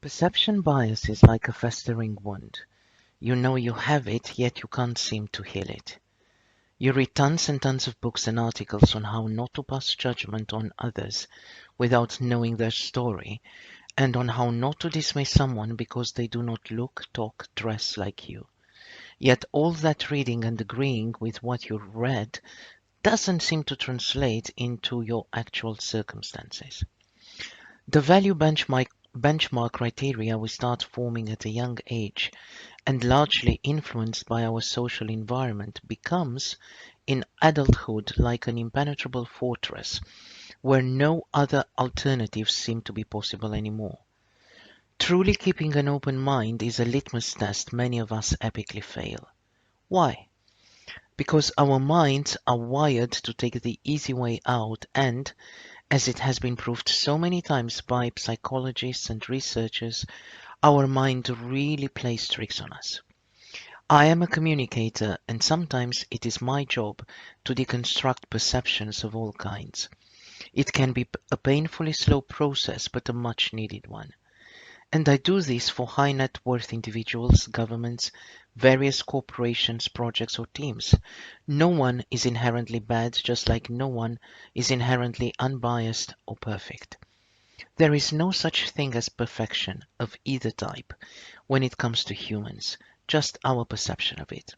Perception bias is like a festering wound. You know you have it, yet you can't seem to heal it. You read tons and tons of books and articles on how not to pass judgment on others without knowing their story, and on how not to dismiss someone because they do not look, talk, dress like you. Yet all that reading and agreeing with what you read doesn't seem to translate into your actual circumstances. The value benchmark criteria we start forming at a young age and largely influenced by our social environment becomes, in adulthood, like an impenetrable fortress where no other alternatives seem to be possible anymore. Truly keeping an open mind is a litmus test many of us epically fail. Why? Because our minds are wired to take the easy way out and, as it has been proved so many times by psychologists and researchers, our mind really plays tricks on us. I am a communicator, and sometimes it is my job to deconstruct perceptions of all kinds. It can be a painfully slow process, but a much needed one. And I do this for high net worth individuals, governments, various corporations, projects, or teams. No one is inherently bad, just like no one is inherently unbiased or perfect. There is no such thing as perfection of either type when it comes to humans, just our perception of it.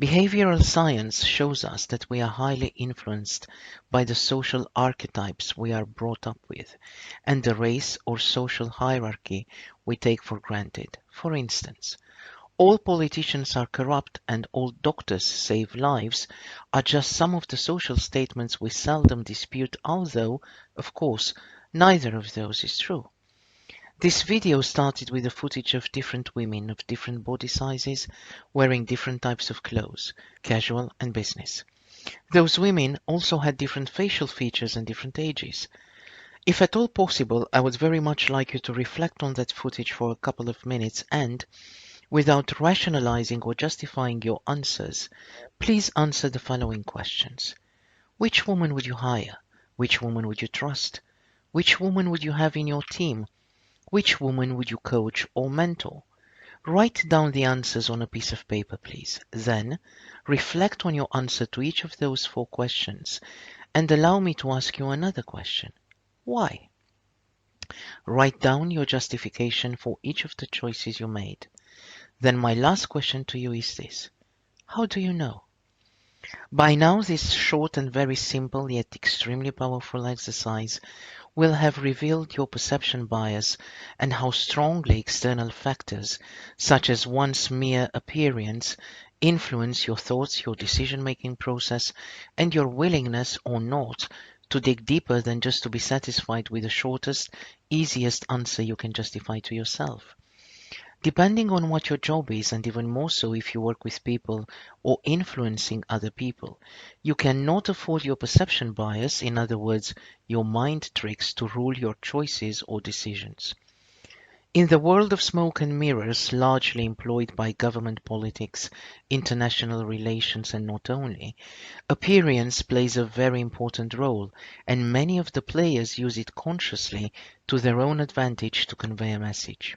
Behavioral science shows us that we are highly influenced by the social archetypes we are brought up with and the race or social hierarchy we take for granted. For instance, all politicians are corrupt and all doctors save lives are just some of the social statements we seldom dispute, although, of course, neither of those is true. This video started with the footage of different women of different body sizes wearing different types of clothes, casual and business. Those women also had different facial features and different ages. If at all possible, I would very much like you to reflect on that footage for a couple of minutes and, without rationalizing or justifying your answers, please answer the following questions. Which woman would you hire? Which woman would you trust? Which woman would you have in your team? Which woman would you coach or mentor? Write down the answers on a piece of paper, please. Then, reflect on your answer to each of those four questions and allow me to ask you another question. Why? Write down your justification for each of the choices you made. Then my last question to you is this. How do you know? By now, this short and very simple yet extremely powerful exercise will have revealed your perception bias and how strongly external factors, such as one's mere appearance, influence your thoughts, your decision-making process, and your willingness or not to dig deeper than just to be satisfied with the shortest, easiest answer you can justify to yourself. Depending on what your job is, and even more so if you work with people or influencing other people, you cannot afford your perception bias, in other words, your mind tricks, to rule your choices or decisions. In the world of smoke and mirrors, largely employed by government politics, international relations, and not only, appearance plays a very important role, and many of the players use it consciously to their own advantage to convey a message.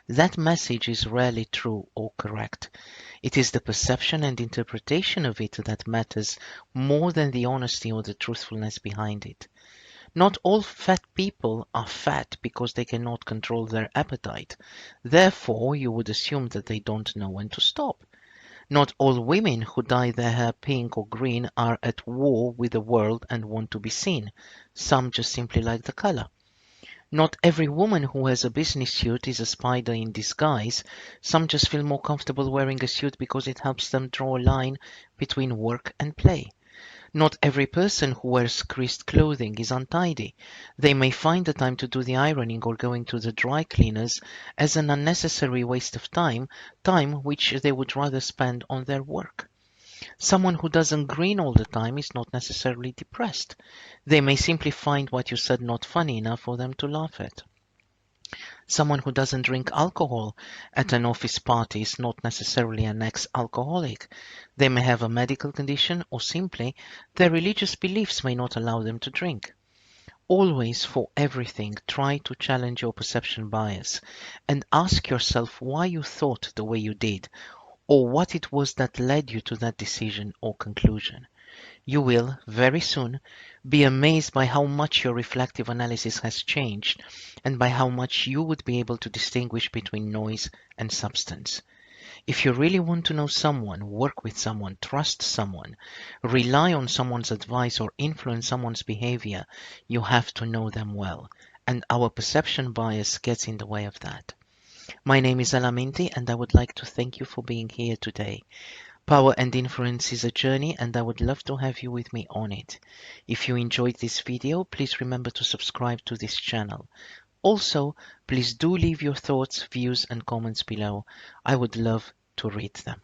That message is rarely true or correct. It is the perception and interpretation of it that matters more than the honesty or the truthfulness behind it. Not all fat people are fat because they cannot control their appetite. Therefore, you would assume that they don't know when to stop. Not all women who dye their hair pink or green are at war with the world and want to be seen. Some just simply like the color. Not every woman who has a business suit is a spider in disguise. Some just feel more comfortable wearing a suit because it helps them draw a line between work and play. Not every person who wears creased clothing is untidy. They may find the time to do the ironing or going to the dry cleaners as an unnecessary waste of time which they would rather spend on their work. Someone who doesn't grin all the time is not necessarily depressed. They may simply find what you said not funny enough for them to laugh at. Someone who doesn't drink alcohol at an office party is not necessarily an ex-alcoholic. They may have a medical condition or simply their religious beliefs may not allow them to drink. Always, for everything, try to challenge your perception bias and ask yourself why you thought the way you did, or what it was that led you to that decision or conclusion. You will, very soon, be amazed by how much your reflective analysis has changed and by how much you would be able to distinguish between noise and substance. If you really want to know someone, work with someone, trust someone, rely on someone's advice, or influence someone's behavior, you have to know them well. And our perception bias gets in the way of that. My name is Alaminti, and I would like to thank you for being here today. Power and Influence is a journey, and I would love to have you with me on it. If you enjoyed this video, please remember to subscribe to this channel. Also, please do leave your thoughts, views, and comments below. I would love to read them.